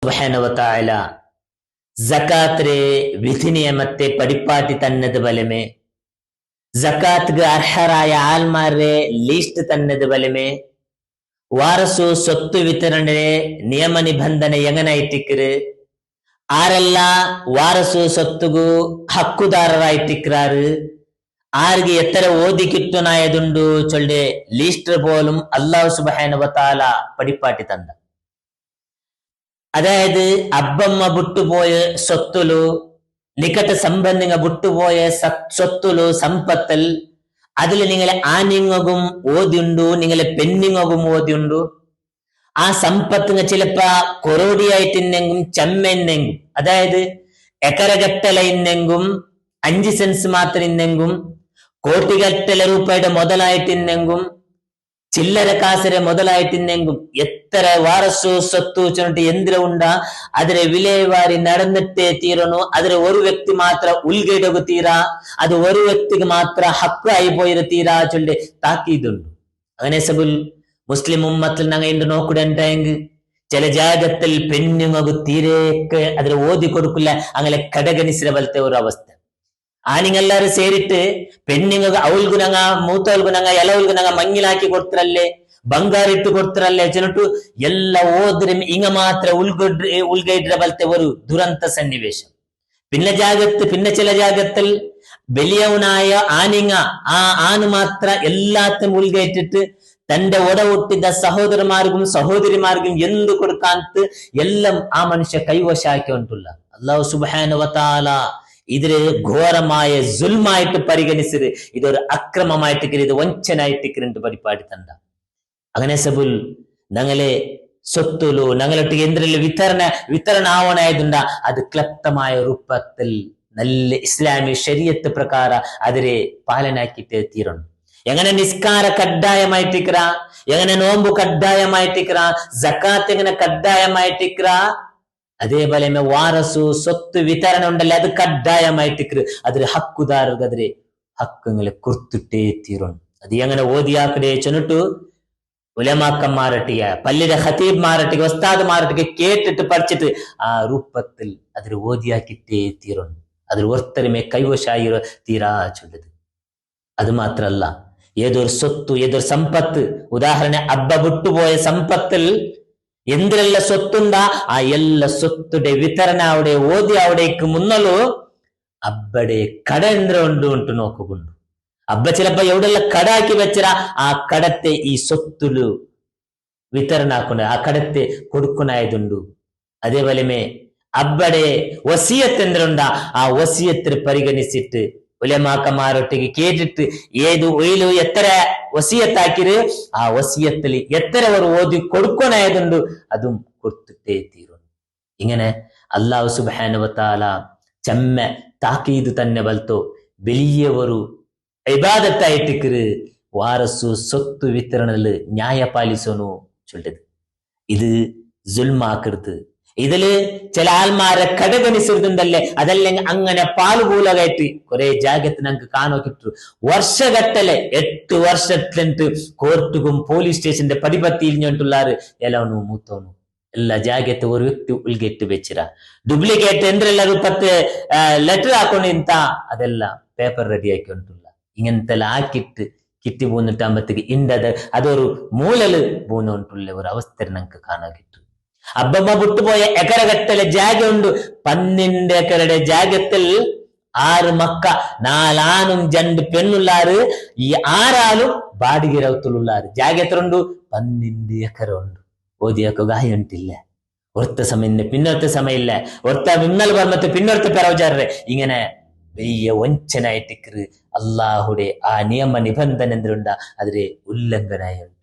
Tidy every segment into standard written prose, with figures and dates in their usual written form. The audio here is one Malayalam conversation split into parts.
സുബ്ഹാനഹു വ തആല സകാത്തിലെ വിധി നിയമത്തെ പടിപ്പാട്ടി തന്നത് ബലമേ, സകാത്ത്ക്ക് അർഹരായ ആൾമാരെ ലിസ്റ്റ് തന്നത് ബലമേ, ವಾರಸು ಸ್ವತ್ತು ವಿತರಣೆ ನಿಯಮ ನಿಬಂಧನೆ ಎಂಗನಾಯ್ತಿಕ್ರು, ಆರೆಲ್ಲ ವಾರಸು ಸೊತ್ತುಗೂ ഹക്കുദാരറായിട്ടിക്രാറ്, ആർക്ക് എത്ര ഓതി കിട്ടുനായതുണ്ടു ചൊല്ലെ ലിസ്റ്റ് പോലും അല്ലാഹു സുബ്ഹാനഹു വ തആല പടിപ്പാട്ടി തന്ന. അതായത് അബ്ബമ്മ വിട്ടുപോയ സ്വത്തുലു, നിക്കട്ട സംബന്ധിങ്ങ വിട്ടുപോയ സ്വത്തുലു, സമ്പത്തൽ അതിൽ നിങ്ങളെ ആനിങ്ങും ഓതിയുണ്ടു, നിങ്ങളെ പെണ്ണിങ്ങും ഓതിയുണ്ടു. ആ സമ്പത്ത് ചിലപ്പോ കൊറോടിയായിട്ടിന്നെങ്കും ചമ്മെന്നെങ്കും, അതായത് എക്കരഗട്ടല ഇന്നെങ്കും 5 സെൻസ് മാത്രം ഇന്നെങ്കും, കോട്ടിഗട്ടല രൂപയുടെ മുതലായിട്ടിന്നെങ്കും, ചില്ലര കാസര മുതലായിട്ടിന്നെങ്കും, എത്ര വാരസു സ്വത്തു ചൊന്നിട്ട് എന്തിര ഉണ്ടാ അതിരെ വിലവാരി നടന്നിട്ടേ തീരണു. അതിരെ ഒരു വ്യക്തി മാത്ര ഉൾഗേടൊക്കെ തീരാ, അത് ഒരു വ്യക്തിക്ക് മാത്ര ഹക്കായി പോയത് തീരാ ചൊല്ലി താക്കീതുണ്ട്. അങ്ങനെ സബുൽ മുസ്ലിം ഉമ്മത്തിൽ ഞങ്ങൾ ഇണ്ട് നോക്കുടെങ്കിൽ ചില ജാഗത്തിൽ പെണ്ണുങ്ങു തീരേക്ക് അതിൽ ഓതി കൊടുക്കില്ല, അങ്ങനെ കടകനിസിര പോലത്തെ ഒരു അവസ്ഥ. ആനിങ്ങെല്ലാരും ಸೇರಿಟ್ಟು പെണ്ണുങ്ങ ಅವಲ್ಗು ನಂಗ ಮೂತವಲ್ಗು ನಂಗ ಎಲವಲ್ಗು ನಂಗ ಮಂಗಿಲಾಕಿ ಕೊಡ್ತಿರಲ್ಲೇ, ಬಂಗಾರಿಟ್ಟು ಕೊಡ್ತಿರಲ್ಲೇ ಚೆನ್ನಟ್ಟು ಎಲ್ಲ ಓದ್ರೆ ಇಂಗ ಮಾತ್ರ ಉಳ್ಗೈಡ್ರ ಬಲ್ತೆ ഒരു ദുരന്ത സന്നിവേശം. പിന്നെ ചില ജാഗത്തിൽ വലിയവനായ ആനിങ്ങ ആ ആന് മാത്ര എല്ലാത്തും ഉൾകയറ്റിട്ട് തന്റെ ഒടവൊട്ടിದ സഹോദരന്മാർക്കും സഹോദരിമാർക്കും എന്ത് കൊടുക്കാത്ത എല്ലാം ആ മനുഷ്യ കൈവശാക്കി ഉണ്ടുള്ള. അല്ലാഹു സുബ്ഹാനഹു വ തആല ഇതില് ഘോരമായ സുൽമായിട്ട് പരിഗണിച്ചത്, ഇതൊരു അക്രമമായിട്ടിക്കര്, ഇത് വഞ്ചനായിട്ടിക്കരുണ്ട് പരിപാടി തണ്ട. അങ്ങനെ സബുൽ ഞങ്ങളെ സ്വത്തുലു ഞങ്ങളൊട്ടിಗೆ എന്തിരല്ല വിതരണ ആവണായതുണ്ട അത് ക്ലപ്തമായ രൂപത്തിൽ നല്ല ഇസ്ലാമി ശരീഅത്ത് പ്രಕಾರ അതിരെ പാലനാക്കിട്ടേ തീരണം. എങ്ങനെ നിസ്കാര കഡ്ഡായമായിട്ടിക്ര, എങ്ങനെ നോമ്പു കഡ്ഡായമായിട്ടിക്ര, സകാത്ത് എങ്ങനെ കഡ്ഡായമായിട്ടിക്ര, അതേപോലെ വാരസു സ്വത്ത് വിതരണ ഉണ്ടല്ലേ അത് കഡ്ഡായമായിട്ടിക്ര, അതിൽ ഹക്കുദാർക്ക് അതിരെ ഹക്കുങ്ങളെ കൊടുത്തിട്ടേ തീരണം. അത് എങ്ങനെ ഓതിയാക്കടേ ചെന്നിട്ടു ഉലമാക്കന്മാരട്ടിയ പള്ളിയുടെ ഖതീബ്മാരട്ടിക്ക് ഉസ്താദ്മാരട്ടിക്ക് കേട്ടിട്ട് പഠിച്ചിട്ട് ആ രൂപത്തിൽ അതിൽ ഓതിയാക്കിട്ടേ തീരണം. അതിൽ ഒത്തരമേ കൈവശായി തീരാ ചൊല്ലത്. അത് മാത്രല്ല, ഏതൊരു സ്വത്ത് ഏതൊരു സമ്പത്ത്, ഉദാഹരണ അബ്ബ വിട്ടുപോയ സമ്പത്തിൽ എന്തിനെല്ലാം സ്വത്തുണ്ടാ ആ എല്ലാ സ്വത്തുടെ വിതരണ അവിടെ ഓതി അവിടേക്ക് മുന്നലു അബ്ബടെ കട എന്തിര ഉണ്ടു നോക്കുകൊണ്ടു. അബ്ബ ചിലപ്പോ എവിടെല്ലാം കടാക്കി വെച്ചരാ ആ കടത്തെ ഈ സ്വത്തുലു വിതരണ ആക്കുന്ന, ആ കടത്തെ കൊടുക്കുന്നായതുണ്ടു. അതേപോലെ അബ്ബടെ വസിയത്ത് എന്തിനുണ്ടാ ആ വസിയത്തിൽ പരിഗണിച്ചിട്ട് ഉലമാക്കന്മാരൊട്ടിക്ക് കേട്ടിട്ട് ഏത് ഒയിലു എത്ര വസിയത്താക്കിര് ആ വസിയത്തിൽ എത്ര ഒരു ഓതി കൊടുക്കാനായതുണ്ട് അതും കൊടുത്തിട്ടേ തീരും. ഇങ്ങനെ അല്ലാഹു സുബ്ഹാനഹു വ തആല ചമ്മ താക്കീത് തന്നെ ബൽത്തോ വലിയ ഒരു ഇബാദത്തായിട്ടിക്കര് വാരസു സ്വത്ത് വിതരണല് ന്യായ പാലിസോನು ചൊല്ലത്. ഇത് സുൽമാക്കരുത്. ഇതില് ചില ആൾമാരെ കടകണിച്ചിരുന്നുണ്ടല്ലേ, അതല്ലെങ്കിൽ അങ്ങനെ പാലുകൂലകായിട്ട് കുറെ ജാഗത്ത് ഞങ്ങൾക്ക് കാണോക്കിട്ടു വർഷഘട്ടലെ 8 വർഷത്തിലിട്ട് കോർട്ടുകും പോലീസ് സ്റ്റേഷന്റെ പടിപത്തിയിൽ ഞണ്ടുള്ളാറ് എലവണു മൂത്തോണു എല്ലാ ജാഗത്ത് ഒരു വ്യക്തി ഉൾഗെട്ട് വെച്ചിര ഡ്യൂപ്ലിക്കേറ്റ് എന്തെല്ലാം രൂപത്തെ ലെറ്റർ ಹಾಕೊಂಡು ಇಂತ ಅದೆಲ್ಲ പേപ്പർ റെഡി ആക്കിക്കൊണ്ടുള്ള ഇങ്ങനത്തെ ആക്കിയിട്ട് കിട്ടി പോന്നിട്ടാകുമ്പത്തേക്ക് ഇണ്ടത് അതൊരു മൂലല് പോന്നോണ്ടുള്ള ഒരു അവസ്ഥ ഞങ്ങൾക്ക് കാണാകിട്ടു. അബ്ബമ്മ വിട്ടുപോയ എക്കരഘട്ടലെ ജാഗ ഉണ്ട്, 12 എക്കരുടെ ജാഗത്തിൽ 6 മക്ക, 4 ആണും 2 പെണ്ണുള്ളാറ്, ഈ 6 ആളും ബാಡಿಗೆ ರೌತುಳುಳ್ಳಾರು. ಜಾಗ ಎತ್ರ ಉಂಡು 12 ಎಕರೆ ಉಂಡು. ಓದಿಯಕ್ಕೆ ಗಾಯ ಉಂಟಿಲ್ಲ, ഒരത്ത സമയം പിന്നൊരുത്ത സമയമില്ല, ഒരത്ത ഇന്നലെ പറഞ്ഞ പിന്നൊരുത്ത പെറവചാറേ, ഇങ്ങനെ വലിയ വഞ്ചനായിട്ടിക്കറ് അള്ളാഹുടെ ആ നിയമ നിബന്ധന എന്തിനുണ്ട അതിരെ ഉല്ലംഘനായി ഉണ്ടുണ്ട്.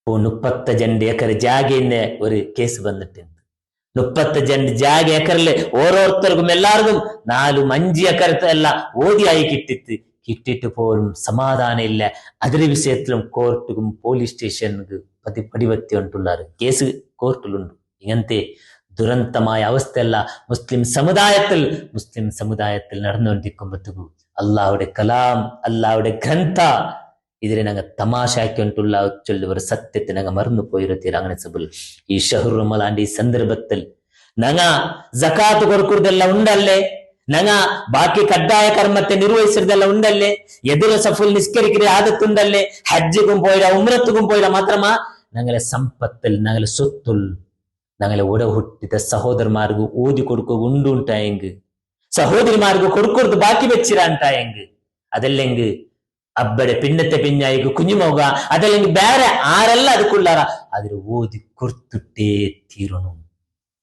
32 എക്കർ ജാഗിന് ഒരു കേസ് വന്നിട്ടുണ്ട്. 32 ജാഗ ഏക്കറില് ഓരോരുത്തർക്കും എല്ലാവർക്കും 4-5 ഏക്കറത്തെ എല്ലാം ഓതിയായി കിട്ടിട്ട് പോലും സമാധാനം ഇല്ല. അതിന്റെ വിഷയത്തിലും കോർട്ടുക്കും പോലീസ് സ്റ്റേഷനുക്ക് പടിവത്തി കൊണ്ടുള്ളാറ് കേസ് കോർട്ടിലുണ്ട്. ഇങ്ങനത്തെ ദുരന്തമായ അവസ്ഥയല്ല മുസ്ലിം സമുദായത്തിൽ നടന്നുകൊണ്ടിരിക്കുമ്പോഴത്തേക്കും അള്ളാഹുടെ കലാം, അള്ളാഹുടെ ഗ്രന്ഥ ഇതിനെ ഞങ്ങൾ തമാശാക്കിട്ടുള്ള ചൊല്ലുവർ സത്യത്തെ ഞങ്ങൾ മറന്നു പോയിരുത്തീർ അങ്ങനെ സബുൽ ഈ ഷഹ്റു റമളാന്റെ ഈ സന്ദർഭത്തിൽ ഞങ്ങ ജക്കാത്ത് കൊടുക്കുന്നതെല്ലാം ഉണ്ടല്ലേ, ഞങ്ങ ബാക്കി കഡ്ഡായ കർമ്മത്തെ നിർവഹിച്ചതെല്ലാം ഉണ്ടല്ലേ, എതിർ സഫുൽ നിസ്കരിക്കുന്ന ആദത്തുണ്ടല്ലേ, ഹജ്ജുക്കും പോയിട ഉംറത്തുക്കും പോയിട മാത്രമാ ഞങ്ങളെ സമ്പത്തിൽ ഞങ്ങളെ സ്വത്തുൽ ഞങ്ങളെ ഓട ಹುಟ್ಟಿದ സഹോദരന്മാർക്ക് ഓതി കൊടുക്കുക ഉണ്ടുണ്ടായെങ്കിൽ സഹോദരിമാർക്ക് കൊടുക്കുന്നത് ബാക്കി വെച്ചിരാണ്ടായെങ്കിൽ അതല്ലെങ്കിൽ അബ്ബടെ പിന്നത്തെ പിഞ്ഞായിക്ക് കുഞ്ഞുമോക അതല്ലെങ്കിൽ ಬೇರೆ ആരല്ല ಅದಕ್ಕುಳ್ಳಾರ അതിൽ ഓതി കൊടുത്തിട്ടേ തീരണം.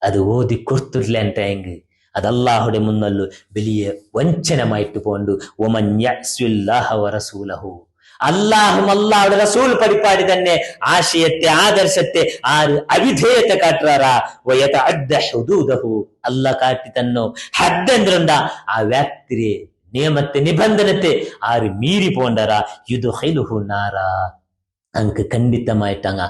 അത് ഓതി കൊടുത്തില്ല ಅಂತಾയെങ്കിൽ അത് അല്ലാഹുടെ മുന്നല്ലോ വലിയ വഞ്ചനമായിട്ട് പോണ്ട്. ഒമൻ യഅ്സില്ലാഹ വറസൂലഹു അല്ലാഹും അല്ലാഹുടെ റസൂൽ പരിപാടി തന്നെ ആശയത്തെ ആദർശത്തെ ആര് അവിധേയത്തെ കാട്ടുറാ വയതഅദ്ദ ഹുദൂദഹു അല്ലാഹ് കാട്ടി തന്നോ ഹദ് എന്തുണ്ട ആ ವ್ಯಕ್ತಿയെ നിയമത്തെ നിബന്ധനത്തെ ആര് മീറി പോണ്ടറാ യുദ്ഖിലുഹു നാറാ അങ്ങ് ಖಂಡಿತമായിട്ട് അങ്ങ്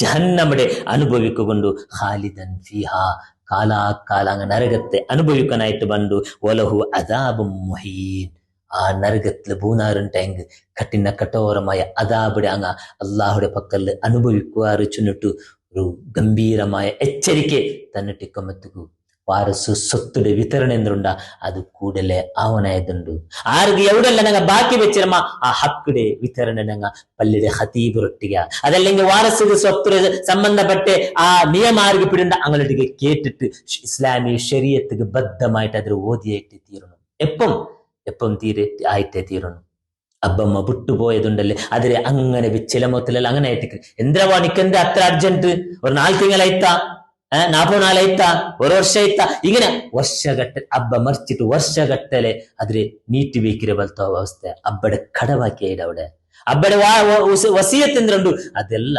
ജഹന്നമടെ അനുഭവിക്കുകൊണ്ടു ഖാലിദൻ ഫീഹാ കാലാകാല അങ്ങ് നരകത്തെ അനുഭവിക്കാനായിട്ട് ಬಂದು വലഹു അദാബും മുഹീൻ ആ നരകത്തിൽ പൂനാറുണ്ടെങ്കിൽ കഠിന കഠോരമായ അദാബിടെ അങ്ങ് അള്ളാഹുടെ പക്കൽ അനുഭവിക്കുവാറ് ചുന്നിട്ടു ഒരു ഗംഭീരമായ എച്ചരിಕೆ തന്നിട്ടിക്കൊമ്പത്തുകു വാരസു സ്വത്തുടെ വിതരണ എന്തുണ്ട അത് കൂടലേ ആവനായതുണ്ട്. ആർക്ക് എവിടെല്ല ഞങ്ങൾ ബാക്കി വെച്ചിരമ്മ ആ ഹക്കുടെ വിതരണ ഞങ്ങൾ പള്ളിയുടെ ഹതീബ് റൊട്ടിക അതല്ലെങ്കിൽ വാരസിക സ്വത്തിന് സംബന്ധപ്പെട്ട് ആ നിയമം ആർക്ക് പിടിണ്ട അങ്ങോട്ടേക്ക് കേട്ടിട്ട് ഇസ്ലാമി ശരീഅത്തുക്ക് ബദ്ധമായിട്ട് അതിൽ ഓതിയായിട്ട് തീരണം. എപ്പം ആയിട്ടേ തീരണം. അബ്ബമ്മ വിട്ടുപോയതുണ്ടല്ലേ അതിലെ അങ്ങനെ വിച്ചിലമൊത്തിലല്ല അങ്ങനെ ആയിട്ട് എന്തിനാ നിക്കെന്ത് അത്ര അർജന്റ് ഒരു 4 ತಿಂಗಳಾಯ್ತಾ 4 ನಾಳಾಯ್ತಾ ഒരു ವರ್ಷ ഇങ്ങനെ വർഷഘട്ട അബ്ബ മറിച്ചിട്ട് വർഷഘട്ടലെ അതിലെ നീട്ടി വെക്കിര പോലത്തെ അവസ്ഥ അബ്ബടെ കടവാക്കിയായിട്ട് അവിടെ അബ്ബടെ വസിയത്ത് എന്തുണ്ട് ಅದೆಲ್ಲ